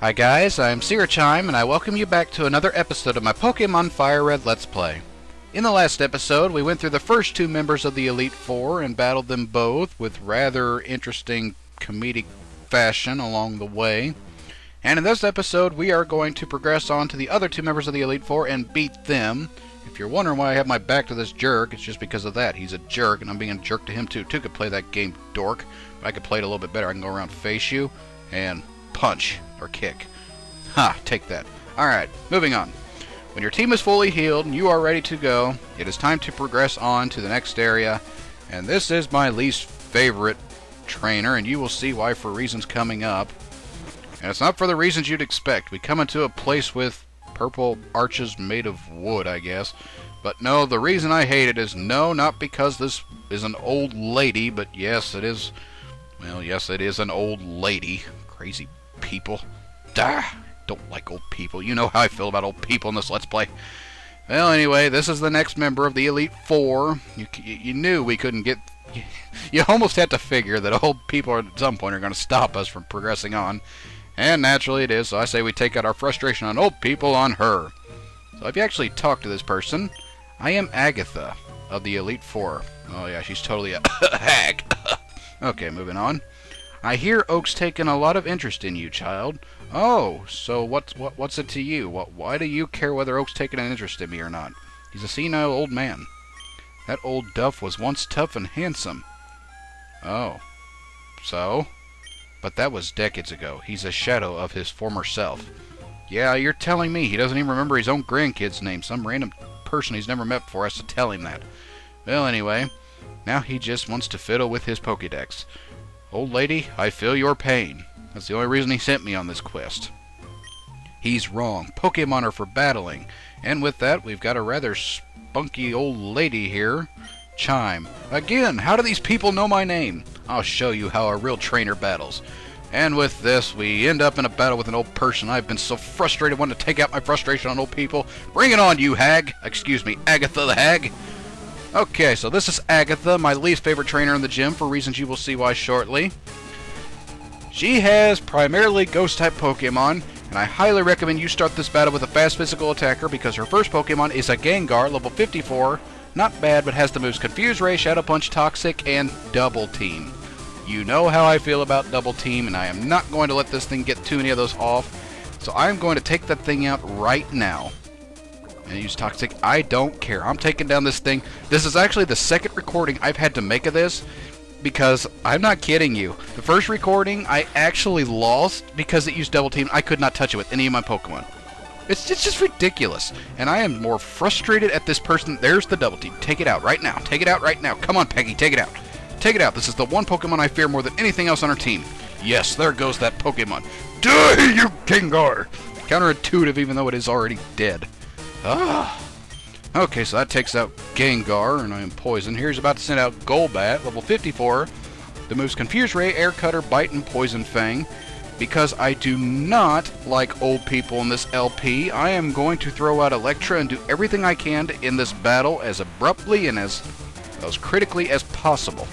Hi guys, I'm Syrachime, and I welcome you back to another episode of my Pokemon FireRed Let's Play. In the last episode, we went through the first two members of the Elite Four and battled them both with rather interesting comedic fashion along the way. And in this episode, we are going to progress on to the other two members of the Elite Four and beat them. If you're wondering why I have my back to this jerk, it's just because of that. He's a jerk, and I'm being a jerk to him too. Two could play that game, dork. But I could play it a little bit better. I can go around, face you, and punch or kick. Ha, take that. Alright, moving on. When your team is fully healed and you are ready to go, it is time to progress on to the next area. And this is my least favorite trainer, and you will see why for reasons coming up. And it's not for the reasons you'd expect. We come into a place with purple arches made of wood, I guess. But no, the reason I hate it is no, not because this is an old lady, but yes, it is. Well, yes, it is an old lady. Crazy people. Don't like old people. You know how I feel about old people in this Let's Play. Well, anyway, this is the next member of the Elite Four. You knew we couldn't get... You almost had to figure that old people at some point are going to stop us from progressing on. And naturally it is, so I say we take out our frustration on old people on her. So if you actually talk to this person, I am Agatha of the Elite Four. Oh yeah, she's totally a hag. Okay, moving on. I hear Oak's taken a lot of interest in you, child. Oh, so what's it to you? Why do you care whether Oak's taken an interest in me or not? He's a senile old man. That old duff was once tough and handsome. Oh. So? But that was decades ago. He's a shadow of his former self. Yeah, you're telling me he doesn't even remember his own grandkid's name. Some random person he's never met before has to tell him that. Well, anyway, now he just wants to fiddle with his Pokédex. Old lady, I feel your pain. That's the only reason he sent me on this quest. He's wrong. Pokemon are for battling. And with that, we've got a rather spunky old lady here. Chime. Again, how do these people know my name? I'll show you how a real trainer battles. And with this, we end up in a battle with an old person. I've been so frustrated wanting to take out my frustration on old people. Bring it on, you hag. Excuse me, Agatha the hag. Okay, so this is Agatha, my least favorite trainer in the gym, for reasons you will see why shortly. She has primarily Ghost-type Pokemon, and I highly recommend you start this battle with a fast physical attacker because her first Pokemon is a Gengar, level 54. Not bad, but has the moves Confuse Ray, Shadow Punch, Toxic, and Double Team. You know how I feel about Double Team, and I am not going to let this thing get too many of those off. So I'm going to take that thing out right now. And use Toxic. I don't care. I'm taking down this thing. This is actually the second recording I've had to make of this, because I'm not kidding you. The first recording I actually lost because it used Double Team. I could not touch it with any of my Pokemon. It's just ridiculous. And I am more frustrated at this person. There's the Double Team. Take it out right now. Take it out right now. Come on, Peggy. Take it out. Take it out. This is the one Pokemon I fear more than anything else on our team. Yes, there goes that Pokemon. Die, you Gengar! Counterintuitive, even though it is already dead. Ah. Okay, so that takes out Gengar, and I am poisoned. Here's about to send out Golbat, level 54. The moves Confuse Ray, Air Cutter, Bite, and Poison Fang. Because I do not like old people in this LP, I am going to throw out Electra and do everything I can to end this battle as abruptly and as critically as possible.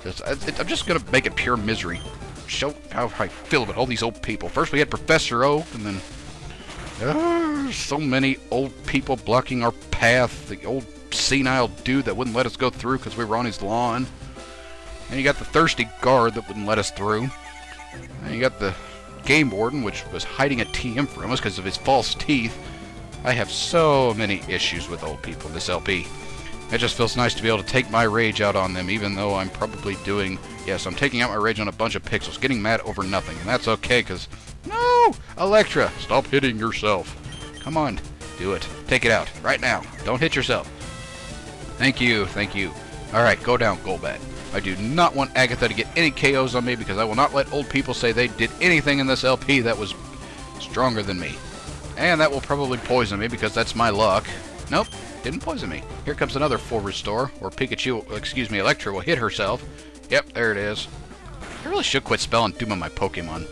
I'm just going to make it pure misery. Show how I feel about all these old people. First we had Professor Oak, and then... so many old people blocking our path. The old senile dude that wouldn't let us go through because we were on his lawn. And you got the thirsty guard that wouldn't let us through. And you got the game warden, which was hiding a TM from us because of his false teeth. I have so many issues with old people in this LP. It just feels nice to be able to take my rage out on them, even though I'm probably doing... Yes, I'm taking out my rage on a bunch of pixels, getting mad over nothing. And that's okay, because... No! Electra, stop hitting yourself. Come on, do it. Take it out, right now. Don't hit yourself. Thank you, thank you. Alright, go down, Golbat. I do not want Agatha to get any KOs on me because I will not let old people say they did anything in this LP that was stronger than me. And that will probably poison me because that's my luck. Nope, didn't poison me. Here comes another full restore, or Electra will hit herself. Yep, there it is. I really should quit spelling doom on my Pokemon.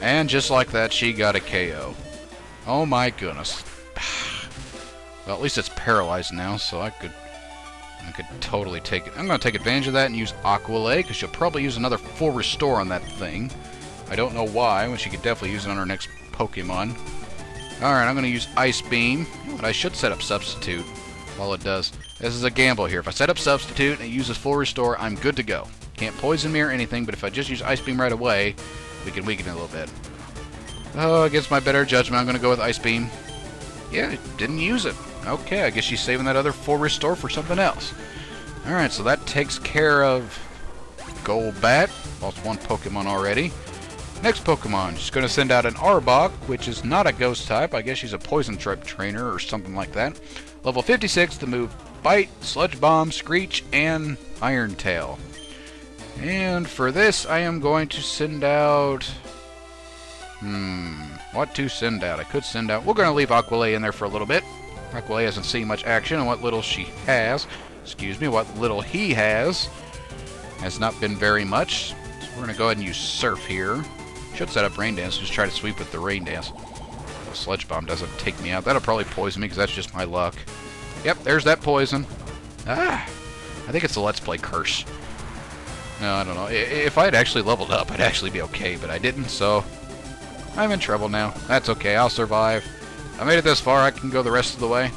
And just like that, she got a KO. Oh my goodness. Well, at least it's paralyzed now, so I could totally take it. I'm going to take advantage of that and use Aqualay, because she'll probably use another full restore on that thing. I don't know why, when she could definitely use it on her next Pokemon. Alright, I'm going to use Ice Beam. You know what, I should set up Substitute while it does. This is a gamble here. If I set up Substitute and it uses Full Restore, I'm good to go. Can't poison me or anything, but if I just use Ice Beam right away, we can weaken it a little bit. Oh, against my better judgment, I'm going to go with Ice Beam. Yeah, it didn't use it. Okay, I guess she's saving that other Full Restore for something else. Alright, so that takes care of Golbat. Lost one Pokemon already. Next Pokemon, she's going to send out an Arbok, which is not a ghost type. I guess she's a poison type trainer or something like that. Level 56, the move Bite, Sludge Bomb, Screech, and Iron Tail. And for this, I am going to send out... what to send out? I could send out... We're going to leave Aqualay in there for a little bit. Aqualay hasn't seen much action, and what little she has... Excuse me, what little he has not been very much. So we're going to go ahead and use Surf here. Should set up Rain Dance, just try to sweep with the Rain Dance. The Sludge Bomb doesn't take me out. That'll probably poison me, because that's just my luck. Yep, there's that poison. I think it's a Let's Play curse. No, I don't know. If I had actually leveled up, I'd actually be okay, but I didn't, so... I'm in trouble now. That's okay, I'll survive. I made it this far, I can go the rest of the way.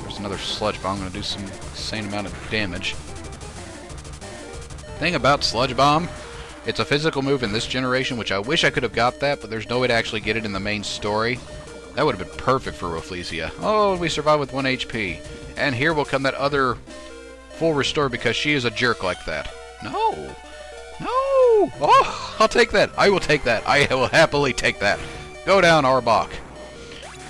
There's another Sludge Bomb. I'm going to do some insane amount of damage. Thing about Sludge Bomb, it's a physical move in this generation, which I wish I could have got that, but there's no way to actually get it in the main story. That would have been perfect for Rafflesia. Oh, we survived with 1 HP. And here will come that other Full Restore because she is a jerk like that. No! No! Oh, I'll take that. I will take that. I will happily take that. Go down, Arbok.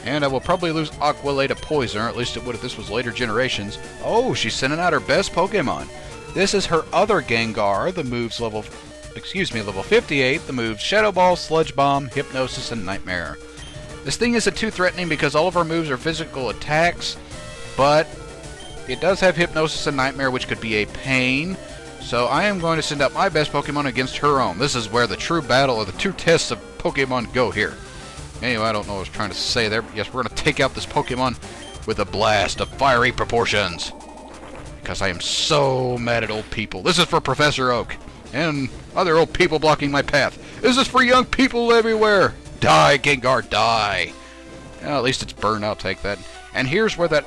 And I will probably lose Aqualay to Poison, or at least it would if this was later generations. Oh, she's sending out her best Pokemon. This is her other Gengar, the moves level 58, the moves Shadow Ball, Sludge Bomb, Hypnosis, and Nightmare. This thing isn't too threatening because all of our moves are physical attacks, but it does have Hypnosis and Nightmare, which could be a pain. So I am going to send out my best Pokemon against her own. This is where the true battle, or the true tests of Pokemon go here. Anyway, I don't know what I was trying to say there, but yes, we're going to take out this Pokemon with a blast of fiery proportions. Because I am so mad at old people. This is for Professor Oak and other old people blocking my path. This is for young people everywhere. Die, Gengar, die. Well, at least it's burned. I'll take that. And here's where that...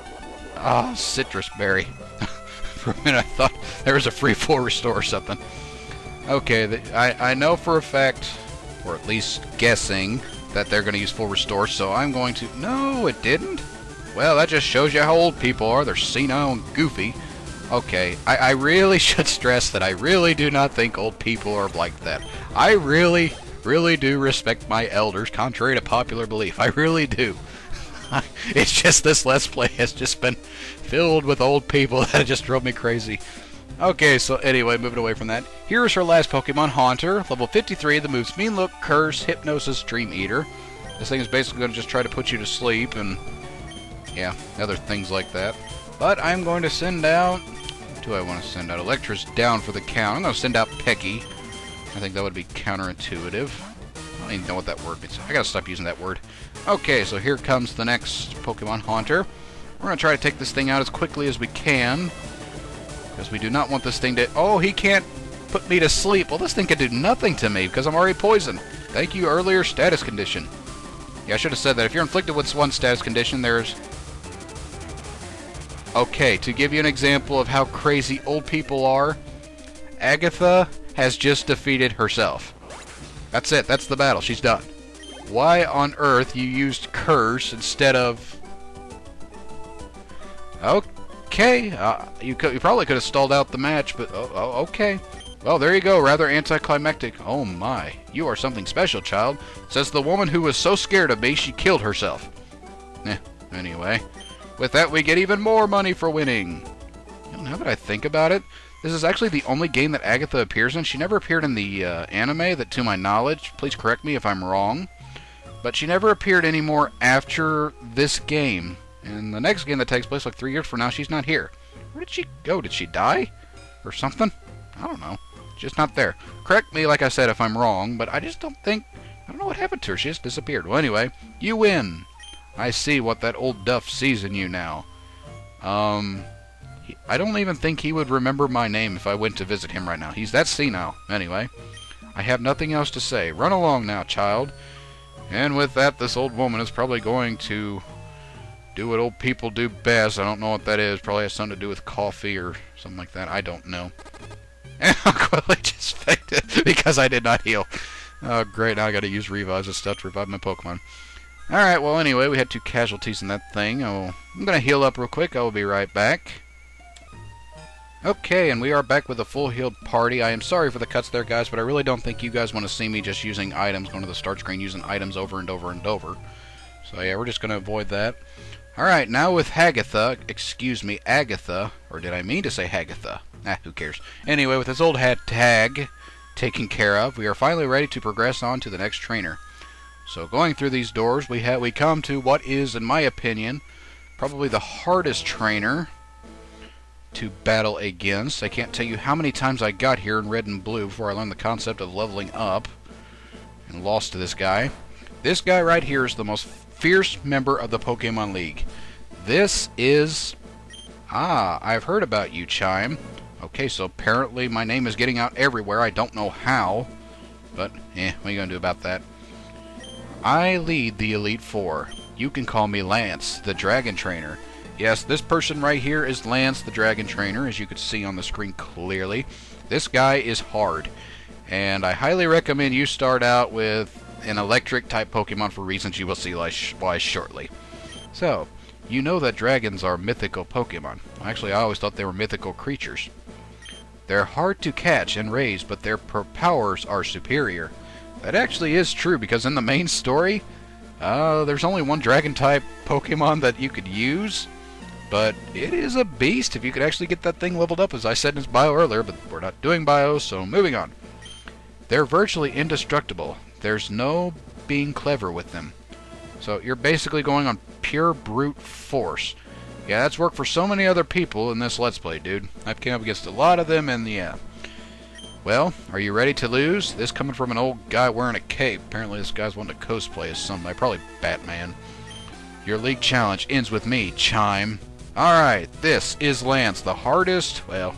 Citrus Berry. For a minute I thought there was a free Full Restore or something. Okay, I know for a fact, or at least guessing, that they're going to use Full Restore, so I'm going to... No, it didn't? Well, that just shows you how old people are. They're senile and goofy. Okay, I really should stress that I really do not think old people are like that. I really do respect my elders, contrary to popular belief. I really do. It's just this Let's Play has just been filled with old people that just drove me crazy. Okay, so anyway, moving away from that. Here's her last Pokemon, Haunter, level 53, the moves Mean Look, Curse, Hypnosis, Dream Eater. This thing is basically going to just try to put you to sleep and, yeah, other things like that. But I'm going to send out... What do I want to send out? Electra's down for the count. I'm going to send out Pecky. I think that would be counterintuitive. I don't even know what that word means. I gotta stop using that word. Okay, so here comes the next Pokemon, Haunter. We're gonna try to take this thing out as quickly as we can, because we do not want this thing to... Oh, he can't put me to sleep. Well, this thing can do nothing to me, because I'm already poisoned. Thank you, earlier status condition. Yeah, I should have said that. If you're inflicted with one status condition, there's... Okay, to give you an example of how crazy old people are, Agatha has just defeated herself. That's it. That's the battle. She's done. Why on earth you used Curse instead of... Okay. You probably could have stalled out the match, but... okay. Well, there you go. Rather anticlimactic. Oh my. You are something special, child. Says the woman who was so scared of me, she killed herself. Anyway. With that, we get even more money for winning. You know, now that I think about it, this is actually the only game that Agatha appears in. She never appeared in the anime, that to my knowledge. Please correct me if I'm wrong. But she never appeared anymore after this game. In the next game that takes place like 3 years from now, she's not here. Where did she go? Did she die? Or something? I don't know. Just not there. Correct me, like I said, if I'm wrong, but I just don't think... I don't know what happened to her. She just disappeared. Well, anyway, you win. I see what that old duff sees in you now. I don't even think he would remember my name if I went to visit him right now. He's that senile. Anyway, I have nothing else to say. Run along now, child. And with that, this old woman is probably going to do what old people do best. I don't know what that is. Probably has something to do with coffee or something like that. I don't know. And I'll quickly just fainted because I did not heal. Oh, great. Now I got to use revives and stuff to revive my Pokemon. Alright, well, anyway, we had 2 casualties in that thing. I'm going to heal up real quick. I will be right back. Okay, and we are back with a full healed party. I am sorry for the cuts there, guys, but I really don't think you guys want to see me just using items, going to the start screen, using items over and over and over. So yeah, we're just going to avoid that. Alright, now with Agatha, or did I mean to say Agatha? Who cares. Anyway, with this old hat tag taken care of, we are finally ready to progress on to the next trainer. So going through these doors, we come to what is, in my opinion, probably the hardest trainer to battle against. I can't tell you how many times I got here in red and blue before I learned the concept of leveling up and lost to this guy. This guy right here is the most fierce member of the Pokemon League. This is... I've heard about you, Chime. Okay, so apparently my name is getting out everywhere. I don't know how, but what are you going to do about that? I lead the Elite Four. You can call me Lance, the Dragon Trainer. Yes, this person right here is Lance, the Dragon Trainer, as you can see on the screen clearly. This guy is hard, and I highly recommend you start out with an electric-type Pokemon for reasons you will see why shortly. So, you know that dragons are mythical Pokemon. Actually, I always thought they were mythical creatures. They're hard to catch and raise, but their powers are superior. That actually is true, because in the main story, there's only one Dragon-type Pokemon that you could use. But it is a beast if you could actually get that thing leveled up, as I said in his bio earlier, but we're not doing bios, so moving on. They're virtually indestructible. There's no being clever with them. So you're basically going on pure brute force. Yeah, that's worked for so many other people in this Let's Play, dude. I've came up against a lot of them, and yeah. Well, are you ready to lose? This coming from an old guy wearing a cape. Apparently this guy's wanting to cosplay as somebody, probably Batman. Your league challenge ends with me, Chime. Alright, this is Lance, the hardest, well,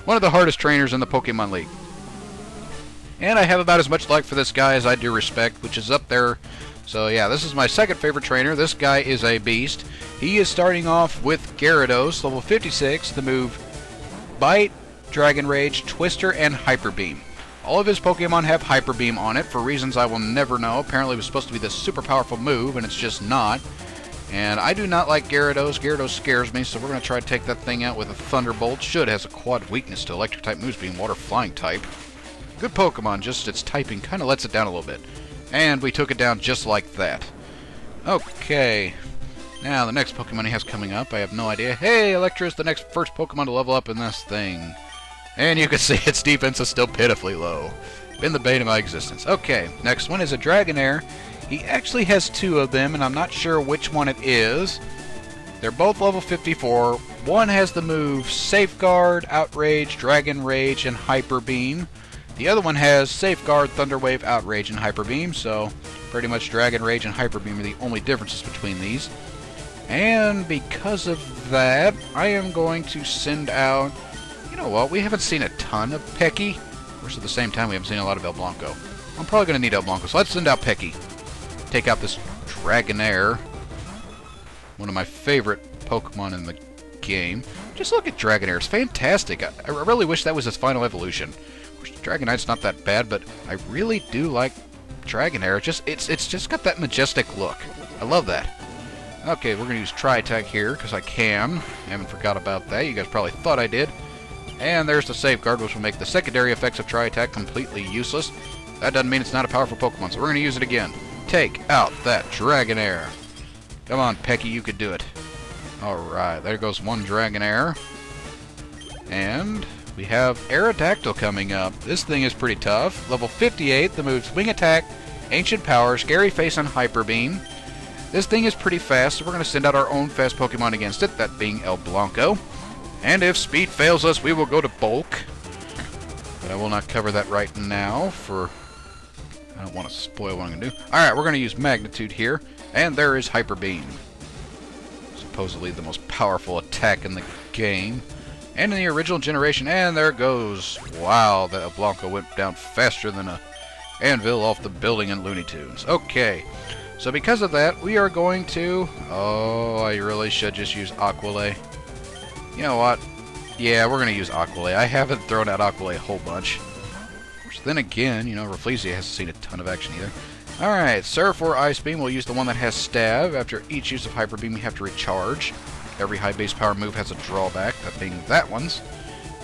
one of the hardest trainers in the Pokemon League. And I have about as much like for this guy as I do respect, which is up there. So yeah, this is my second favorite trainer. This guy is a beast. He is starting off with Gyarados, level 56, the move Bite, Dragon Rage, Twister, and Hyper Beam. All of his Pokemon have Hyper Beam on it for reasons I will never know. Apparently it was supposed to be this super powerful move, and it's just not. And I do not like Gyarados. Gyarados scares me, so we're going to try to take that thing out with a Thunderbolt. Should has a quad weakness to electric-type moves being water-flying type. Good Pokemon, just its typing kind of lets it down a little bit. And we took it down just like that. Okay. Now, the next Pokemon he has coming up, I have no idea. Hey, Electra's the first Pokemon to level up in this thing. And you can see its defense is still pitifully low. Been the bane of my existence. Okay, next one is a Dragonair. He actually has 2 of them, and I'm not sure which one it is. They're both level 54. One has the move Safeguard, Outrage, Dragon Rage, and Hyper Beam. The other one has Safeguard, Thunder Wave, Outrage, and Hyper Beam, so pretty much Dragon Rage and Hyper Beam are the only differences between these. And because of that, I am going to send out... You know what, we haven't seen a ton of Pecky. Of course, at the same time, we haven't seen a lot of El Blanco. I'm probably going to need El Blanco, so let's send out Pecky. Take out this Dragonair, one of my favorite Pokemon in the game. Just look at Dragonair, it's fantastic. I really wish that was its final evolution. Dragonite's not that bad, but I really do like Dragonair. It's just got that majestic look. I love that. Okay, we're going to use Tri-Attack here, because I can. I haven't forgot about that. You guys probably thought I did. And there's the Safeguard, which will make the secondary effects of Tri-Attack completely useless. That doesn't mean it's not a powerful Pokemon, so we're going to use it again. Take out that Dragonair. Come on, Pecky, you could do it. Alright, there goes one Dragonair. And we have Aerodactyl coming up. This thing is pretty tough. Level 58, the moves Wing Attack, Ancient Power, Scary Face, and Hyper Beam. This thing is pretty fast, so we're going to send out our own fast Pokemon against it, that being El Blanco. And if speed fails us, we will go to Bulk. But I will not cover that right now for... I don't want to spoil what I'm going to do. Alright, we're going to use Magnitude here. And there is Hyper Beam. Supposedly the most powerful attack in the game. and in the original generation, and there it goes. Wow, that Blanca went down faster than a anvil off the building in Looney Tunes. Okay, so because of that, we are going to... Oh, I really should just use Aqualay. You know what? Yeah, we're going to use Aqualay. I haven't thrown out Aqualay a whole bunch. So then again, you know, Rafflesia hasn't seen a ton of action either. Alright, Surf or Ice Beam, we'll use the one that has Stab. After each use of Hyper Beam, we have to recharge. Every high base power move has a drawback, that being that one's.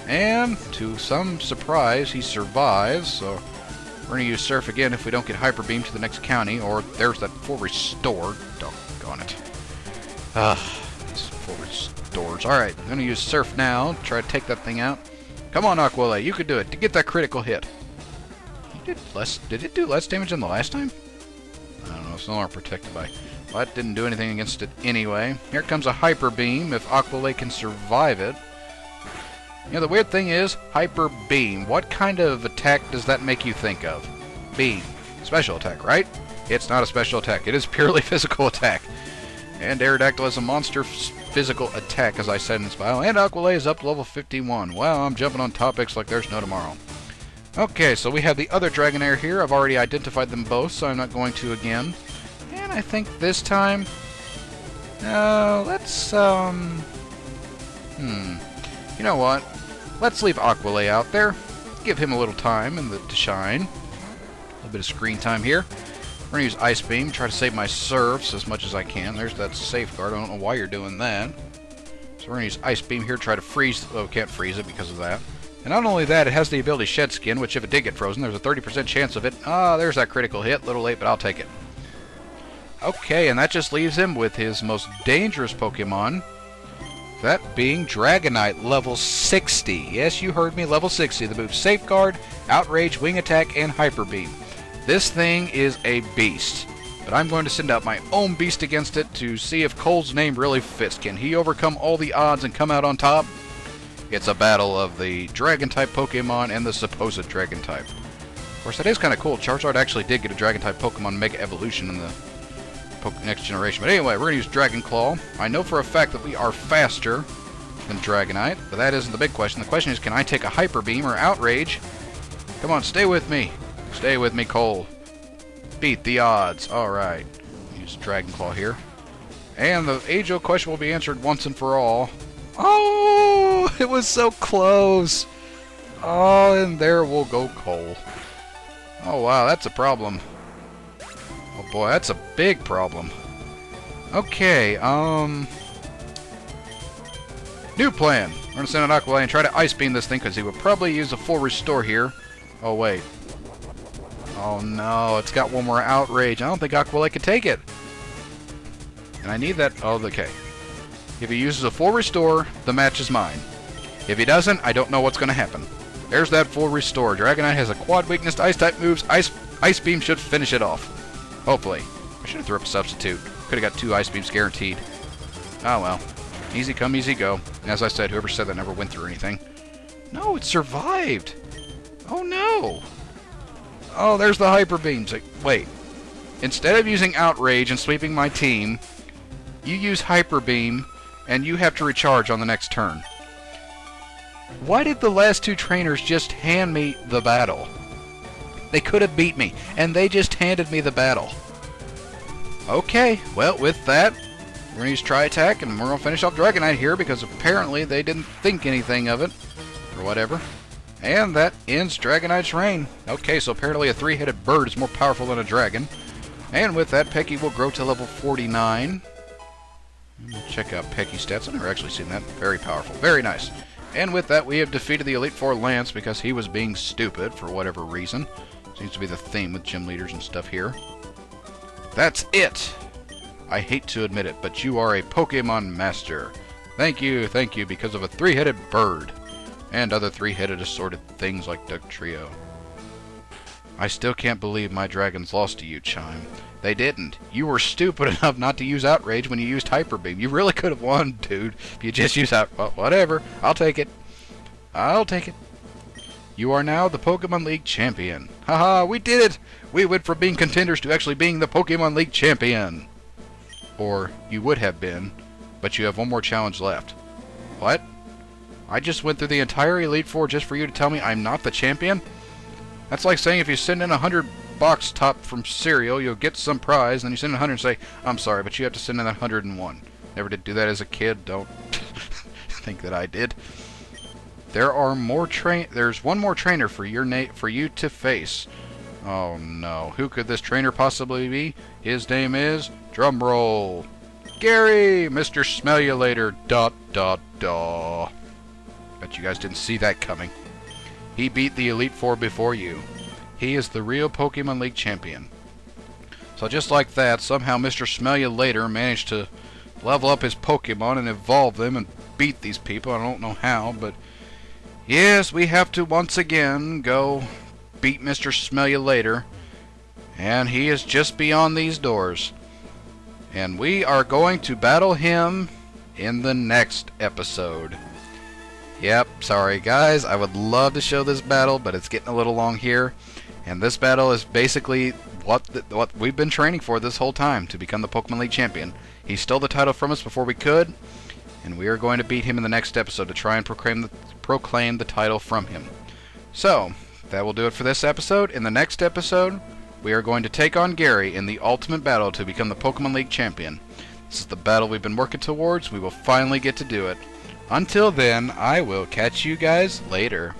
And, to some surprise, he survives, so we're going to use Surf again if we don't get Hyper Beam to the next county, or there's that full restore. Doggone it. These full restores. Alright, I'm going to use Surf now, try to take that thing out. Come on, Aqualay, you could do it, to get that critical hit. Did it do less damage than the last time? I don't know, it's no longer protected by... Well, that didn't do anything against it anyway. Here comes a Hyper Beam, if Aqualay can survive it. You know, the weird thing is, Hyper Beam. What kind of attack does that make you think of? Beam. Special attack, right? It's not a special attack. It is purely physical attack. And Aerodactyl is a monster physical attack, as I said in this file. And Aqualay is up to level 51. Wow, I'm jumping on topics like there's no tomorrow. Okay, so we have the other Dragonair here. I've already identified them both, so I'm not going to again. And I think this time... let's, You know what? Let's leave Aqualay out there. Give him a little time to shine. A little bit of screen time here. We're going to use Ice Beam, try to save my Surfs as much as I can. There's that safeguard. I don't know why you're doing that. So we're going to use Ice Beam here, try to freeze... Oh, can't freeze it because of that. And not only that, it has the ability Shed Skin, which if it did get frozen, there's a 30% chance of it. Ah, there's that critical hit. A little late, but I'll take it. Okay, and that just leaves him with his most dangerous Pokemon. That being Dragonite, level 60. Yes, you heard me, level 60. The moves Safeguard, Outrage, Wing Attack, and Hyper Beam. This thing is a beast. But I'm going to send out my own beast against it to see if Cole's name really fits. Can he overcome all the odds and come out on top? It's a battle of the Dragon-type Pokemon and the supposed Dragon-type. Of course, that is kind of cool. Charizard actually did get a Dragon-type Pokemon Mega Evolution in the next generation. But anyway, we're going to use Dragon Claw. I know for a fact that we are faster than Dragonite, but that isn't the big question. The question is, can I take a Hyper Beam or Outrage? Come on, stay with me. Stay with me, Cole. Beat the odds. Alright. Use Dragon Claw here. And the age-old question will be answered once and for all. Oh, it was so close. Oh, and there will go Cole. Oh, wow, that's a problem. Oh, boy, that's a big problem. Okay, new plan. We're going to send an Aqualay and try to Ice Beam this thing, because he would probably use a full restore here. Oh, wait. Oh, no, it's got one more Outrage. I don't think Aqualay can take it. And I need that... Oh, okay. If he uses a full restore, the match is mine. If he doesn't, I don't know what's going to happen. There's that full restore. Dragonite has a quad weakness to Ice-type moves. Ice Beam should finish it off. Hopefully. I should have threw up a substitute. Could have got 2 Ice Beams guaranteed. Oh well. Easy come, easy go. And as I said, whoever said that never went through anything. No, it survived! Oh no! Oh, there's the Hyper Beams. Wait. Instead of using Outrage and sweeping my team, you use Hyper Beam, and you have to recharge on the next turn. Why did the last 2 trainers just hand me the battle? They could have beat me, and they just handed me the battle. Okay, well, with that, we're going to use Tri-Attack, and we're going to finish off Dragonite here, because apparently they didn't think anything of it, or whatever. And that ends Dragonite's reign. Okay, so apparently a 3-headed bird is more powerful than a dragon. And with that, Pecky will grow to level 49. Check out Pecky's stats. I've never actually seen that. Very powerful. Very nice. And with that, we have defeated the Elite Four Lance because he was being stupid for whatever reason. Seems to be the theme with gym leaders and stuff here. That's it! I hate to admit it, but you are a Pokemon Master. Thank you, because of a 3-headed bird. And other 3-headed assorted things like Dugtrio. I still can't believe my dragons lost to you, Chime. They didn't. You were stupid enough not to use Outrage when you used Hyper Beam. You really could have won, dude, if you just used well, whatever. I'll take it. I'll take it. You are now the Pokemon League champion. Haha, we did it! We went from being contenders to actually being the Pokemon League champion. Or, you would have been, but you have one more challenge left. What? I just went through the entire Elite Four just for you to tell me I'm not the champion? That's like saying if you send in 100 box top from cereal, you'll get some prize, and then you send in 100 and say, I'm sorry, but you have to send in 101. Never did do that as a kid. Don't think that I did. There's one more trainer for you to face. Oh no, who could this trainer possibly be? His name is, drumroll, Gary, Mr. Smell You Later, ... Bet you guys didn't see that coming. He beat the Elite Four before you. He is the real Pokemon League champion. So just like that, somehow Mr. Smell You Later managed to level up his Pokemon and evolve them and beat these people. I don't know how, but yes, we have to once again go beat Mr. Smell You Later. And he is just beyond these doors. And we are going to battle him in the next episode. Yep, sorry guys, I would love to show this battle, but it's getting a little long here. And this battle is basically what we've been training for this whole time, to become the Pokemon League champion. He stole the title from us before we could, and we are going to beat him in the next episode to try and proclaim the title from him. So, that will do it for this episode. In the next episode, we are going to take on Gary in the ultimate battle to become the Pokemon League champion. This is the battle we've been working towards. We will finally get to do it. Until then, I will catch you guys later.